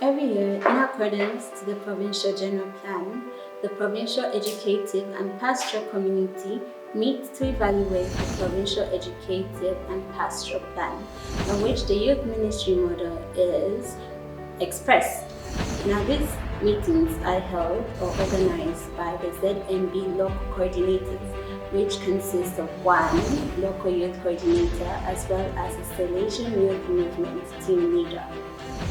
Every year, in accordance to the Provincial General Plan, the Provincial Educative and Pastoral Community meets to evaluate the Provincial Educative and Pastoral Plan, on which the Youth Ministry model is expressed. Now, these meetings are held or organized by the ZMB local coordinators, which consists of one local youth coordinator as well as a Salesian Youth Movement team leader.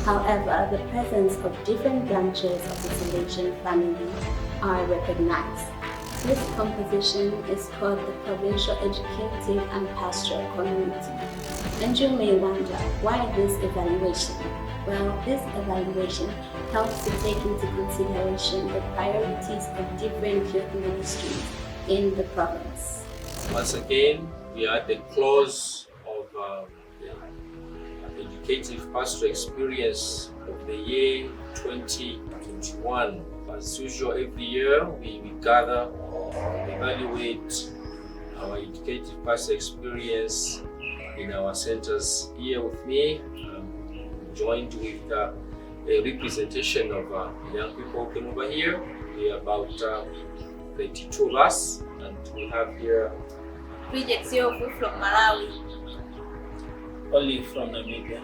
However, the presence of different branches of the Salesian family are recognized. This composition is called the Provincial Educative and Pastoral Community. And you may wonder, why this evaluation? Well, this evaluation helps to take into consideration the priorities of different youth ministries in the province. Once again, we are at the close of the educative pastoral experience of the year 2021. As usual, every year we gather and evaluate our educative pastoral experience in our centers. Here with me, joined with a representation of young people who came over here. We are about 22 of us, and we have here Project Yofu from Malawi. Only from Namibia.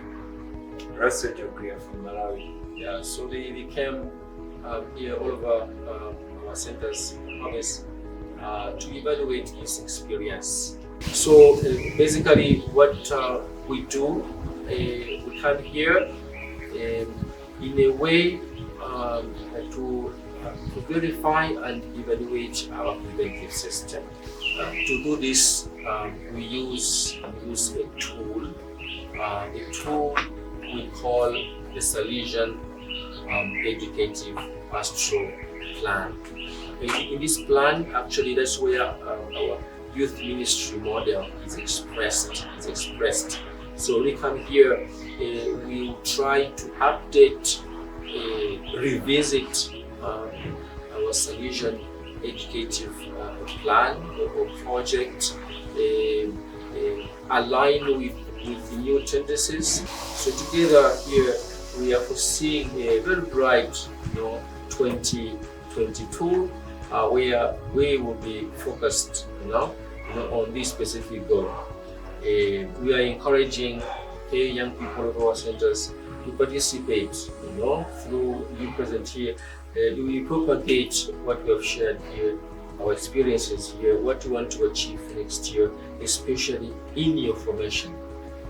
Russell Jogria from Malawi. Yeah, so they came here all over our centers province to evaluate this experience. So basically what we do, we come here in a way to verify and evaluate our preventive system. To do this, we use a tool we call the Salesian Educative Pastoral Plan. In this plan, actually, that's where our youth ministry model is expressed. So we come here, we try to update, revisit our Salesian educative plan or project, align with the new tendencies. So together here we are foreseeing a very bright 2022 where we will be focused on this specific goal. We are encouraging young people of our centers to participate, through you present here. We propagate what we have shared here, our experiences here, what we want to achieve next year, especially in your formation.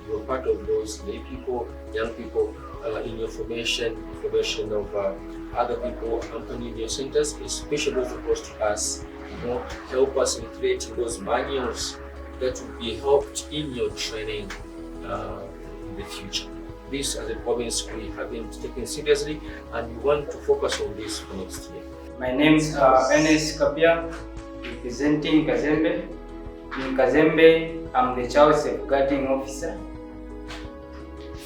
You are part of those people, young people, in your formation of other people accompanying your centers, especially those opposed to us. Help us in creating those manuals that will be helped in your training in the future. This as a province we have been taken seriously, and we want to focus on this for next year. My name is Ernest Kapia, representing Kazembe. In Kazembe, I'm the child safeguarding officer.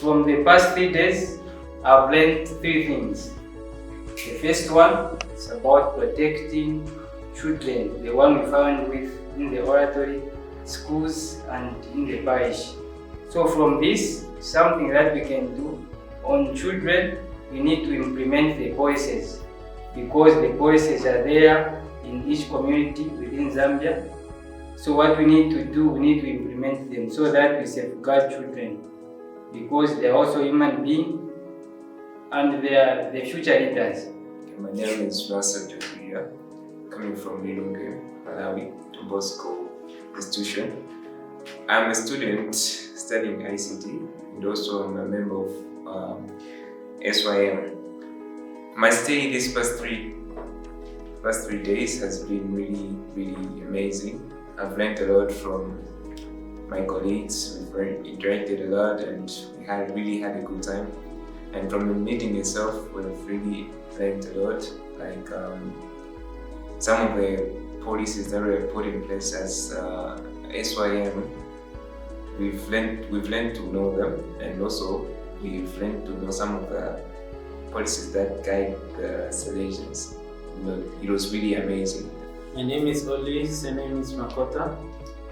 From the past 3 days, I've learned 3 things. The first one is about protecting children, the one we found with in the oratory, schools, and in the parish. So from this, something that we can do on children, we need to implement the policies, because the policies are there in each community within Zambia. So what we need to do, we need to implement them so that we safeguard children, because they are also human beings and they are the future leaders. My name is Russell Jogria, coming from Lilongwe, Malawi, Don Bosco institution. I'm a student studying ICT, and also I'm a member of SYM. My stay these past three days has been really amazing. I've learned a lot from my colleagues. We've interacted a lot, and we really had a good time. And from the meeting itself, we've really learned a lot. Like some of the policies that were put in place as SYM, we've learned to know them, and also we've learned to know some of the policies that guide the Salesians. It was really amazing. My name is Oli, surname is Makota.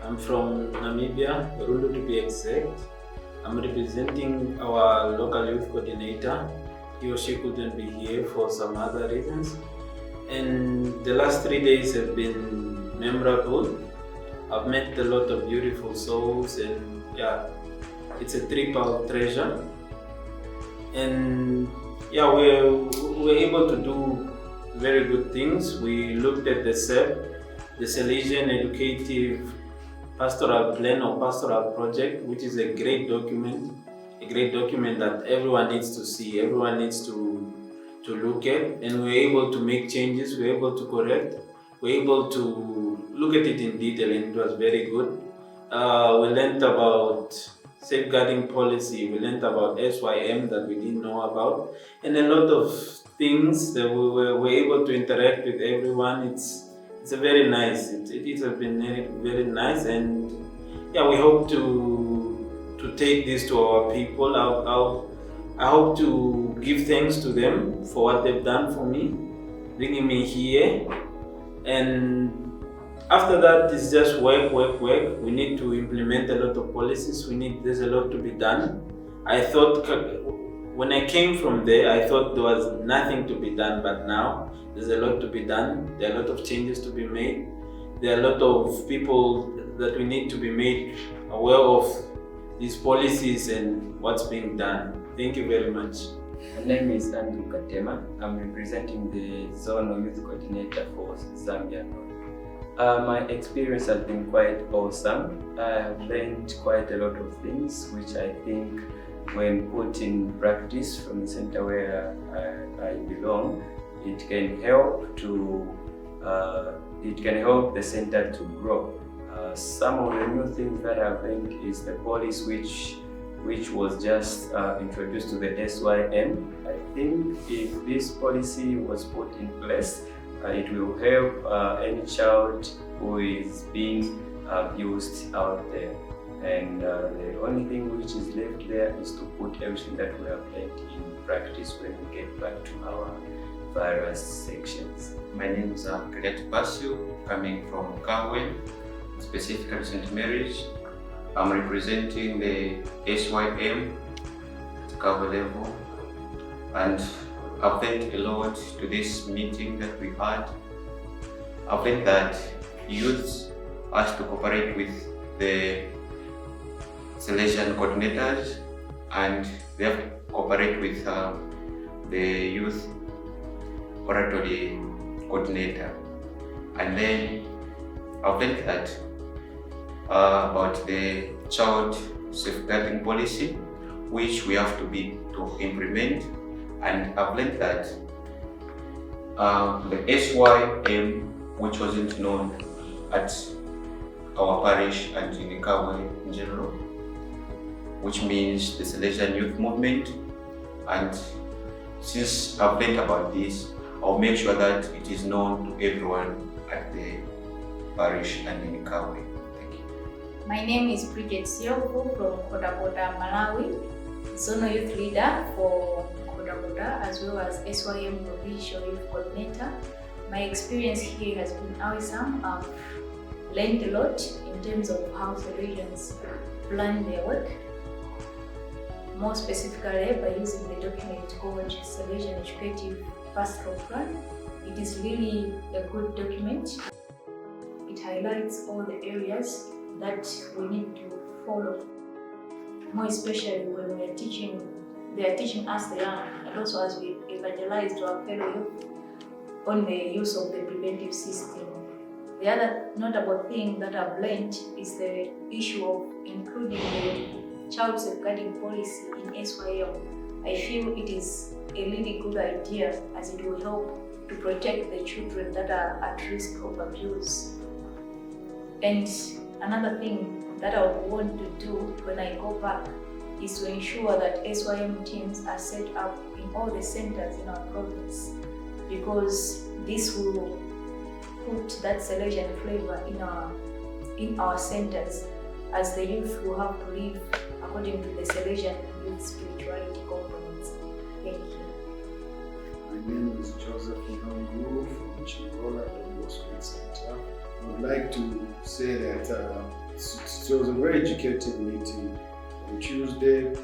I'm from Namibia, Rundu to be exact. I'm representing our local youth coordinator. he or she couldn't be here for some other reasons. And the last 3 days have been memorable. I've met a lot of beautiful souls, and yeah, it's a trip I'll treasure. And yeah, we're able to do very good things. We looked at the SEP, the Salesian Educative Pastoral Plan or Pastoral Project, which is a great document that everyone needs to see, everyone needs to look at, and we're able to make changes, we're able to correct, we're able to look at it in detail, and it was very good. We learned about safeguarding policy, we learned about SYM that we didn't know about, and a lot of things that we were able to interact with everyone. It's a very nice, it has been very nice, and yeah, we hope to take this to our people. I hope to give thanks to them for what they've done for me, bringing me here. And after that, it's just work. We need to implement a lot of policies. There's a lot to be done. I thought, when I came from there, I thought there was nothing to be done, but now there's a lot to be done. There are a lot of changes to be made. There are a lot of people that we need to be made aware of these policies and what's being done. Thank you very much. My name is Andrew Katema. I'm representing the Zonal Youth Coordinator for Zambia. My experience has been quite awesome. I have learned quite a lot of things, which I think, when put in practice from the center where I belong, it can help the center to grow. Some of the new things that I've learned is the policy which was just introduced to the SYM. I think if this policy was put in place, it will help any child who is being abused out there. And the only thing which is left there is to put everything that we have learned in practice when we get back to our various sections. My name is Cadet Basil, coming from Kawe, specifically St. Mary's. I'm representing the SYM at Kawe level, and I've learned a lot to this meeting that we had. I've learned that youth has to cooperate with the Salesian coordinators, and they have to cooperate with the youth oratory coordinator. And then I've learned that about the child safeguarding policy, which we have to implement. And I've learned that the SYM, which wasn't known at our parish and in Kawe in general, which means the Salesian Youth Movement. And since I've learned about this, I'll make sure that it is known to everyone at the parish and in Kawe. Thank you. My name is Bridget Sioku from Kodaboda, Malawi, Zonal Youth Leader for Kodaboda, as well as SYM Provincial Youth Coordinator. My experience here has been awesome. I've learned a lot in terms of how Salesians plan their work. More specifically, by using the document called Salesian Educative Pastoral Plan. It is really a good document. It highlights all the areas that we need to follow. More especially when we are teaching, they are teaching us the young, and also as we evangelize to our fellow youth on the use of the preventive system. The other notable thing that I've learned is the issue of including the child safeguarding policy in SYM. I feel it is a really good idea, as it will help to protect the children that are at risk of abuse. And another thing that I would want to do when I go back is to ensure that SYM teams are set up in all the centers in our province, because this will put that Salesian flavor in our centers, as the youth will have to live according to the Salesian youth spirituality components. Thank you. My name is Joseph Ihanguru from Chigola, Don Bosco Center. I would like to say that it was a very educative meeting from Tuesday to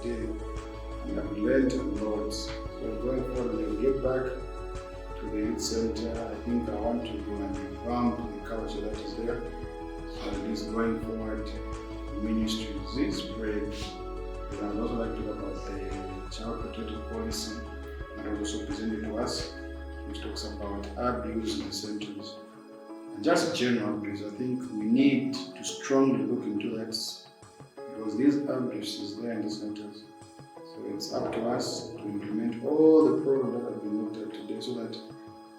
today. and I've learned a lot. So going forward, when I get back to the youth center, I think I want to go and revamp the culture that is there. So at least going forward, the ministry is spread. And I would also like to talk about the child protective policy that was also presented to us, which talks about abuse in the centers. And just general abuse, I think we need to strongly look into that because these abuse is there in the centers. So it's up to us to implement all the programs that have been looked at today so that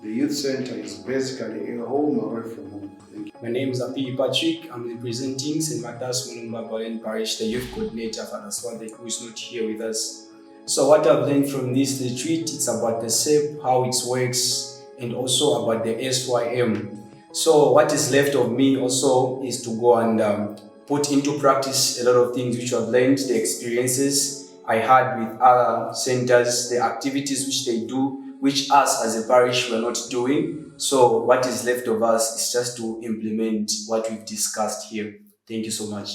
the youth center is basically a home away from home. Thank you. My name is Api Patrick. I'm representing St. Martha's Mulumba Bolen Parish, the youth coordinator for the Swande, who is not here with us. So what I've learned from this retreat, it's about the SEP, how it works, and also about the SYM. So what is left of me also is to go and put into practice a lot of things which I've learned, the experiences I had with other centers, the activities which they do, which us as a parish we're not doing. So what is left of us is just to implement what we've discussed here. Thank you so much.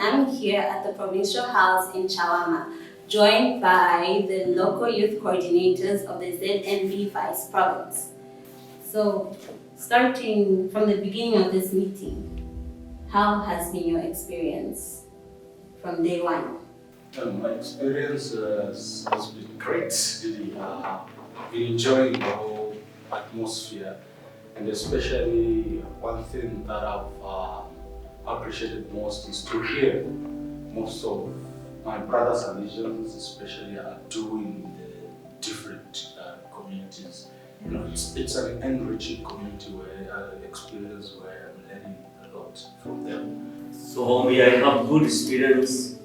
I'm here at the Provincial House in Chawama, joined by the local youth coordinators of the ZMB Vice Province. So, starting from the beginning of this meeting, how has been your experience from day one? My experience has been great, really. Been enjoying the whole atmosphere, and especially one thing that I've appreciated most is to hear most of my brothers and Salesians, especially, are doing the different communities. You know, it's an enriching community experience where I'm learning a lot from them. So for me, I have good experience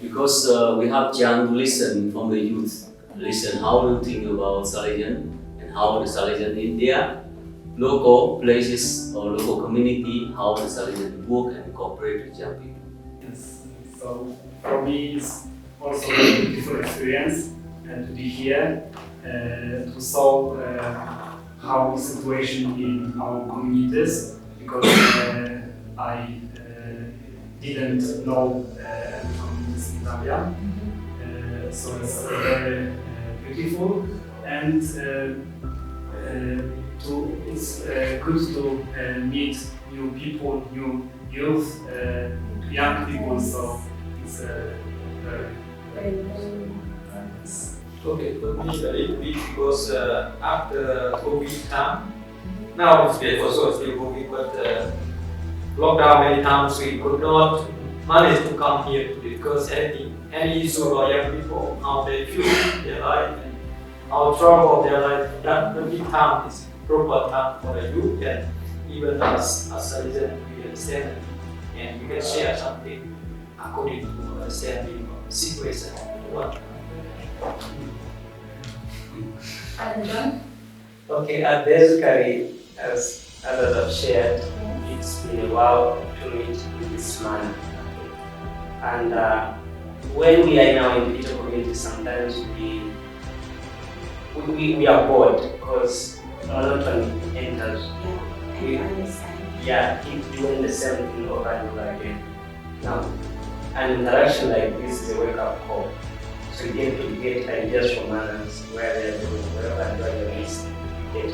because we have chance to listen from the youth. Listen how to think about Salesian and how the Salesian in their local places or local community, how the Salesian work and cooperate with young people. Yes. So for me, it's also a beautiful experience and to be here to solve how the situation in our communities, because I didn't know the communities in Zambia. So it's very beautiful, and it's good to meet new people, new youth, young people. So it's very nice. Okay, for me a little bit because after COVID time, now it's also still COVID, but lockdown many times we could not manage to come here today because any issue about young people, how they feel their life and how trouble of their life, that the big time is proper time for the youth, and even as Salesian we understand it, and we can share something according to understanding of the situation and what. Okay, basically, as others have shared, it's been a while to meet with this man. And when we are now in Peter community, sometimes we are bored because monotony enters. Keep doing the same thing over and over again. Now, an interaction like this is a wake-up call. So you get ideas from others where they're doing whatever they're listening. You get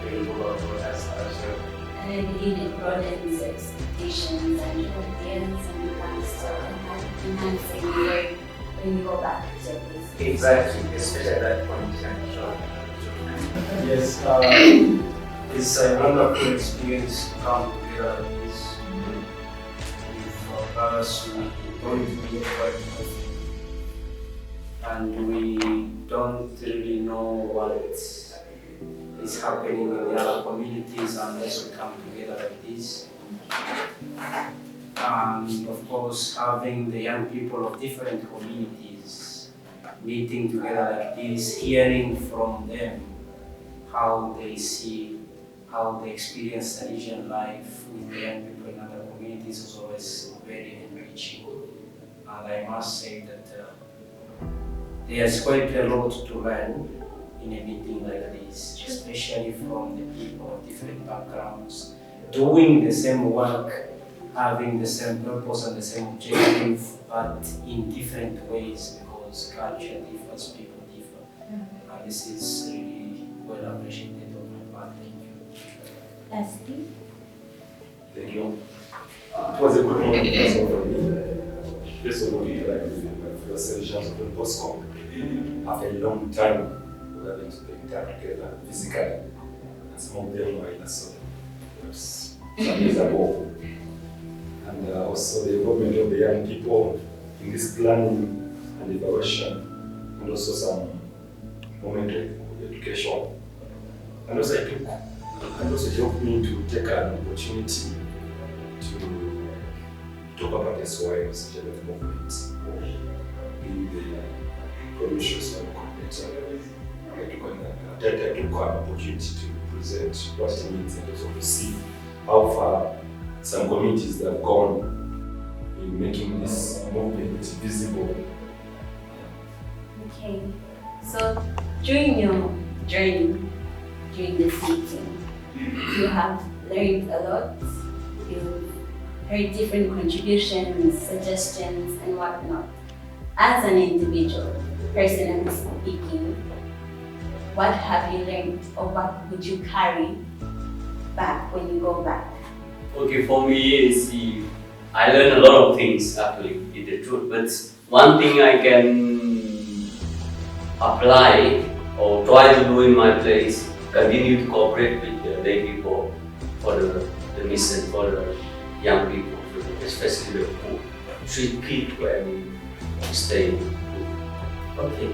really good about us as well. And I believe it broadens expectations and ideas and becomes enhancing work when you go back to your place. Exactly, especially at that point. Yes, it's a wonderful experience to come together like this with brothers who don't do quite often. And we don't really know what is happening in the other communities unless we come together like this. And of course, having the young people of different communities meeting together like this, hearing from them how they see, how they experience Salesian life with the young people in other communities is always very enriching. And I must say that there's quite a lot to learn in a meeting like this, especially from the people of different backgrounds, doing the same work, having the same purpose and the same objective, but in different ways because culture differs, people differ. This is really well appreciated on my part. Thank you. Lastly. Thank you. It was a good moment also for me. First of all, like the Salesians of the Bosco, after a long time, we haven't spent time together physically. And some of them were in a sort some years ago. And also the involvement of the young people in this planning and evaluation, and also some moment of education. And also it helped me to take an opportunity to talk about SYM, Salesian Youth Movement, in the provincial coordinator. I took an opportunity to present what it means and also to see how far some communities have gone in making this movement visible. Okay, so during your journey, during this meeting, you have learned a lot. You've heard different contributions, suggestions, and whatnot. As an individual, personally speaking, what have you learned, or what would you carry back when you go back? Okay, for me, I learned a lot of things actually, in the truth. But one thing I can apply or try to do in my place, continue to cooperate with the lay people for the mission, for the young people, especially the poor. Treat kids when we stay. Okay,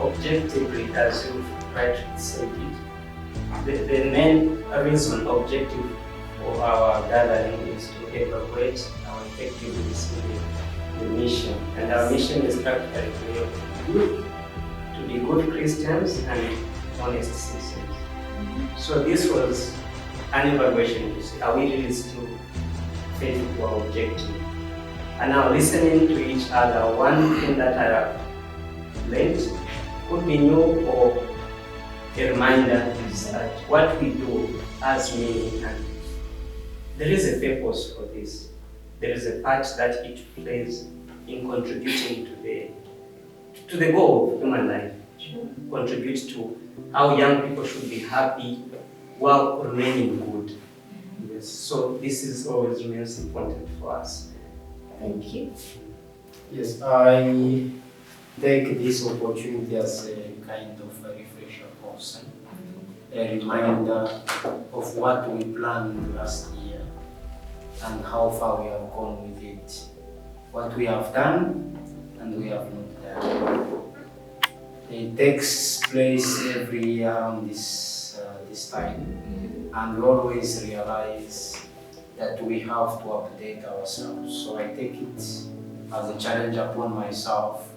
objectively, as you've rightly said it, the main reason, objective of our gathering is to evaluate our effectiveness in the mission. And our mission is practically to be good Christians and honest citizens. So this was an evaluation to see, are we really still faithful to our objective? And now listening to each other, one thing that I have learned could be new or a reminder is that what we do has meaning, and there is a purpose for this. There is a part that it plays in contributing to the goal of human life. Contribute to how young people should be happy while remaining good. Yes. So this is always remains important for us. Thank you. Yes, I take this opportunity as a kind of a refresher person, a reminder of what we planned last year and how far we have gone with it, what we have done and we have not done. It takes place every year on this time, and we always realize that we have to update ourselves. So I take it as a challenge upon myself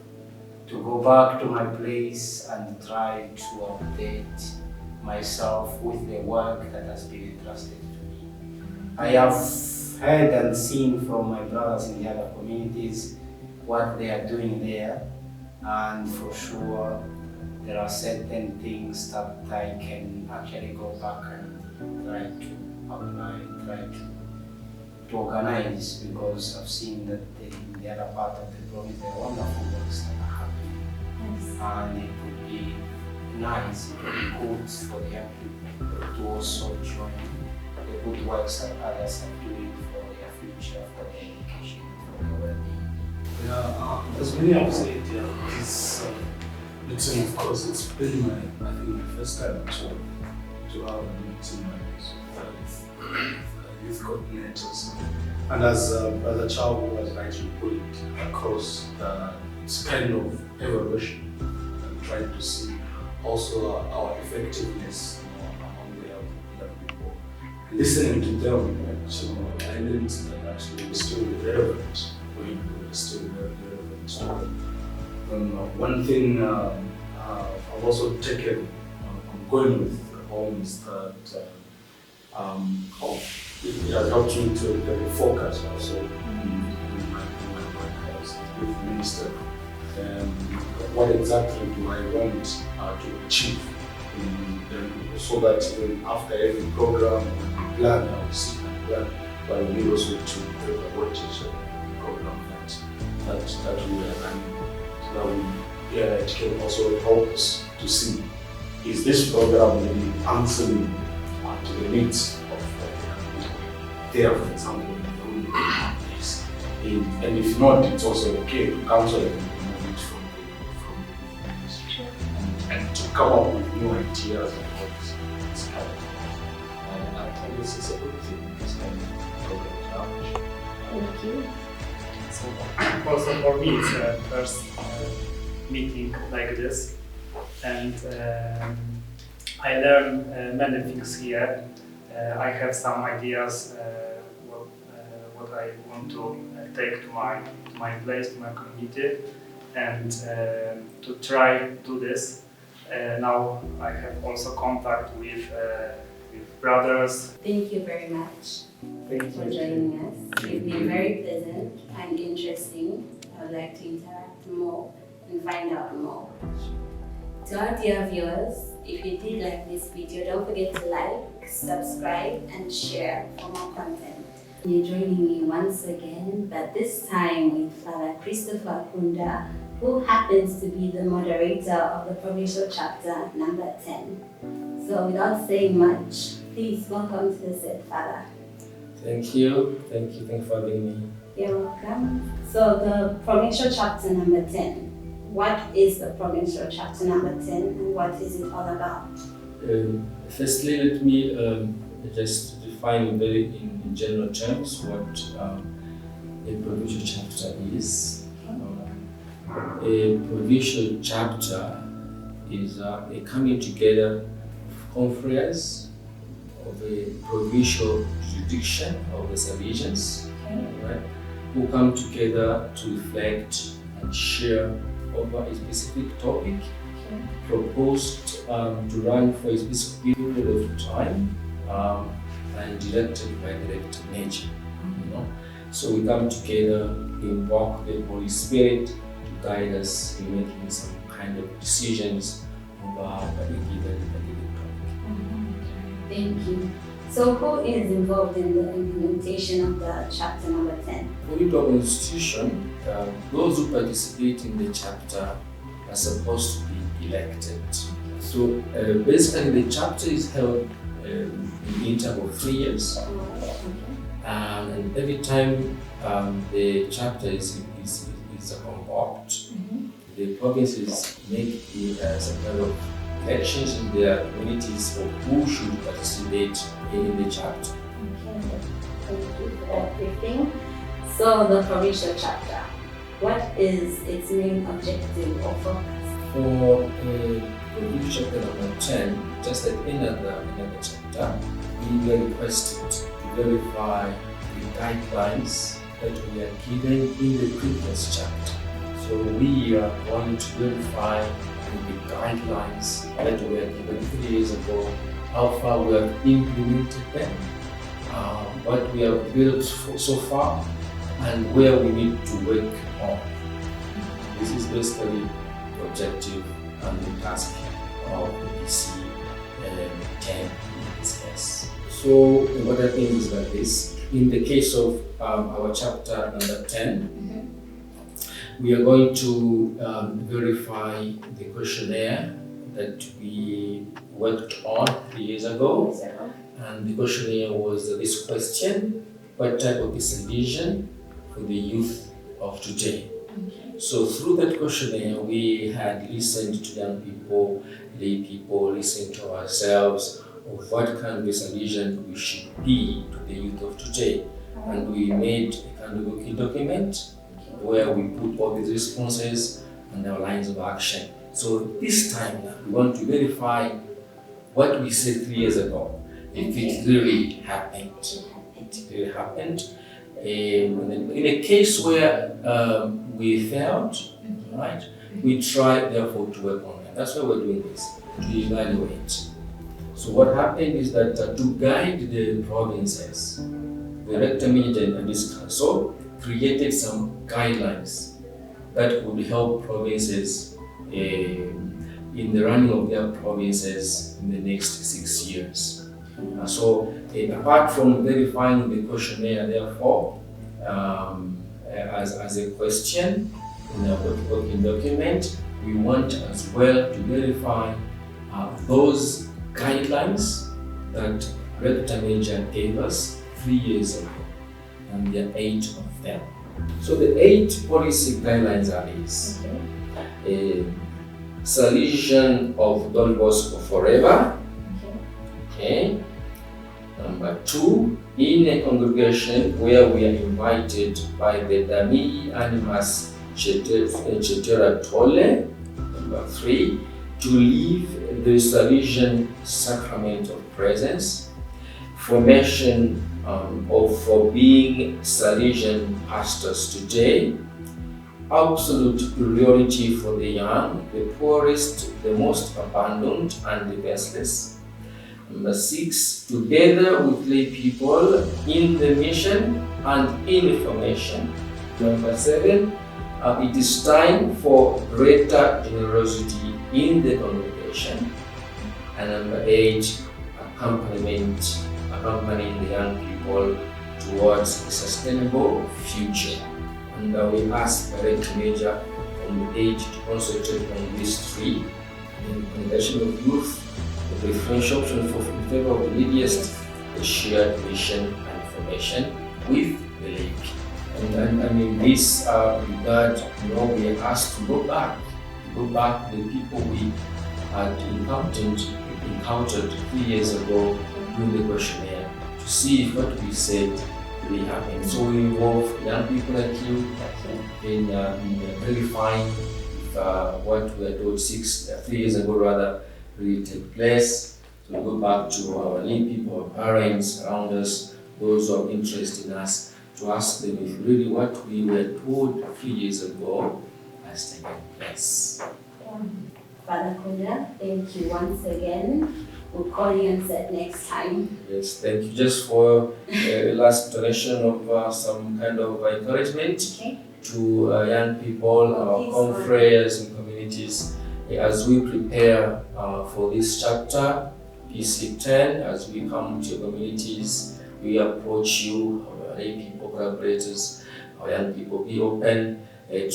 to go back to my place and try to update myself with the work that has been entrusted to me. I have heard and seen from my brothers in the other communities what they are doing there, and for sure there are certain things that I can actually go back and try to apply, try to organize, because I've seen that in the other part of the province there are wonderful works that are happening. Yes. And it would be nice, it would be good for the young people to also join the good works that others are doing for their future, for their education, for their well-being. Yeah, as many have said, this meeting, of course, it's been my first time to have a meeting with youth coordinators. And as Brother Chow was rightly put it across, it's kind of evaluation and trying to see also our effectiveness among the young people. Listening to them, I learned that actually we're still relevant. We're still very relevant to them. One thing I've also taken on going with home is that it has helped me to refocus also in my work as youth minister. What exactly do I want to achieve so that even after every program we plan, I will sit and plan, but we need also to prepare what is the program that we are running. So that it can also help us to see, is this program really answering to the needs of there, for example, in the place. And if not, it's also okay to counsel and remove it from the ministry and to come up with new ideas and what is happening. And I guess it's a good thing, this kind of programs. Thank you. So also for me, it's a first meeting like this, and I learned many things here. I have some ideas what I want to take to my place, to my community, and to try to do this. Now I have also contact with brothers. Thank you very much for joining us. It's been very pleasant and interesting. I would like to interact more and find out more. To our dear viewers, if you did like this video, don't forget to like, subscribe, and share for more content. You're joining me once again, but this time with Father Christopher Kunda, who happens to be the moderator of the provincial chapter number 10. So without saying much, please welcome to the said Father. Thank you for having me. You're welcome. So the provincial chapter number 10. What is the provincial chapter number 10 and what is it all about? Firstly, let me just define very in general terms what a provincial chapter is. a provincial chapter is a coming together of confreres of a provincial jurisdiction of the Salesians, right, who come together to reflect and share over a specific topic, proposed to run for a specific period of time, and directed by director nature. So we come together, invoke the Holy Spirit to guide us in making some kind of decisions about a given topic. Thank you. So who is involved in the implementation of the chapter number 10? According to our constitution, those who participate in the chapter are supposed to be elected. So basically the chapter is held in the interval of 3 years. And every time the chapter is convoked, the provinces make some kind of elections in their communities of who should participate in the chapter. Thank you for that briefing. So the provincial chapter, what is its main objective or focus? For provincial chapter number 10, just like another chapter, we were requested to verify the guidelines that were given in the previous chapter. So we are going to verify the guidelines that were given 3 years ago, how far we have implemented them, what we have built so far, and where we need to work on. This is basically the objective and the task of the PC 10 in this case. So what I think is like this. In the case of our chapter number 10, we are going to verify the questionnaire that we worked on 3 years ago. And the questionnaire was this question: what type of Salesian for the youth of today? So through that questionnaire, we had listened to young people, lay people, listened to ourselves of what kind of Salesian we should be to the youth of today. And we made a kind of working document where we put all these responses and our lines of action. So this time we want to verify what we said 3 years ago, if it really happened. It really happened. In a case where we failed, right, we try therefore to work on it. That's why we're doing this, to evaluate. So what happened is that to guide the provinces, the Rector Major and this council created some guidelines that would help provinces in the running of their provinces in the next 6 years. So apart from verifying the questionnaire, therefore, as a question in a working document, we want as well to verify those guidelines that Rector Major gave us 3 years ago, and there are 8 of them. So the 8 policy guidelines are these. Salesian of Don Bosco forever. Okay. Number 2, in a congregation where we are invited by the Dami Animas Chetera Tole. Number 3, to live the Salesian sacrament of presence. Formation for being Salesian pastors today. Absolute priority for the young, the poorest, the most abandoned and defenseless. Number 6, together with lay people in the mission and in formation. Number 7, it is time for greater generosity in the congregation. And number 8, accompanying the young people towards a sustainable future. And we ask the Rector Major from the age to concentrate on these 3: the congregation of youth, the preferential option in favor of the neediest, the shared mission and formation with the lake. And in this regard, we are asked to go back to the people we had encountered 3 years ago during the questionnaire to see if what we said really happen. So we involve young people like you in verifying if what we are told 3 years ago rather really take place. So we go back to our lay people, our parents around us, those who have interest in us, to ask them if really what we were told 3 years ago has taken place. Father Kunda, thank you once again. We'll call you and set next time. Yes, thank you. Just for last donation of some kind of encouragement to young people, our confreres and communities, as we prepare for this chapter, PC 10, as we come to your communities, we approach you, our lay people, collaborators, our young people, be open,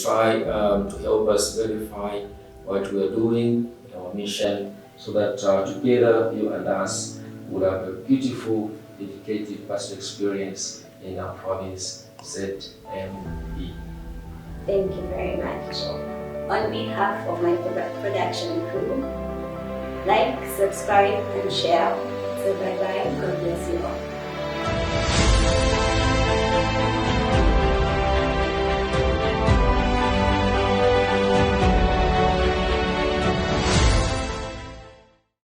try to help us verify what we are doing in our mission, so that together, you and us will have a beautiful, dedicated pastoral experience in our province, ZMB. Thank you very much. On behalf of my production crew, like, subscribe, and share. So bye-bye. God bless you all.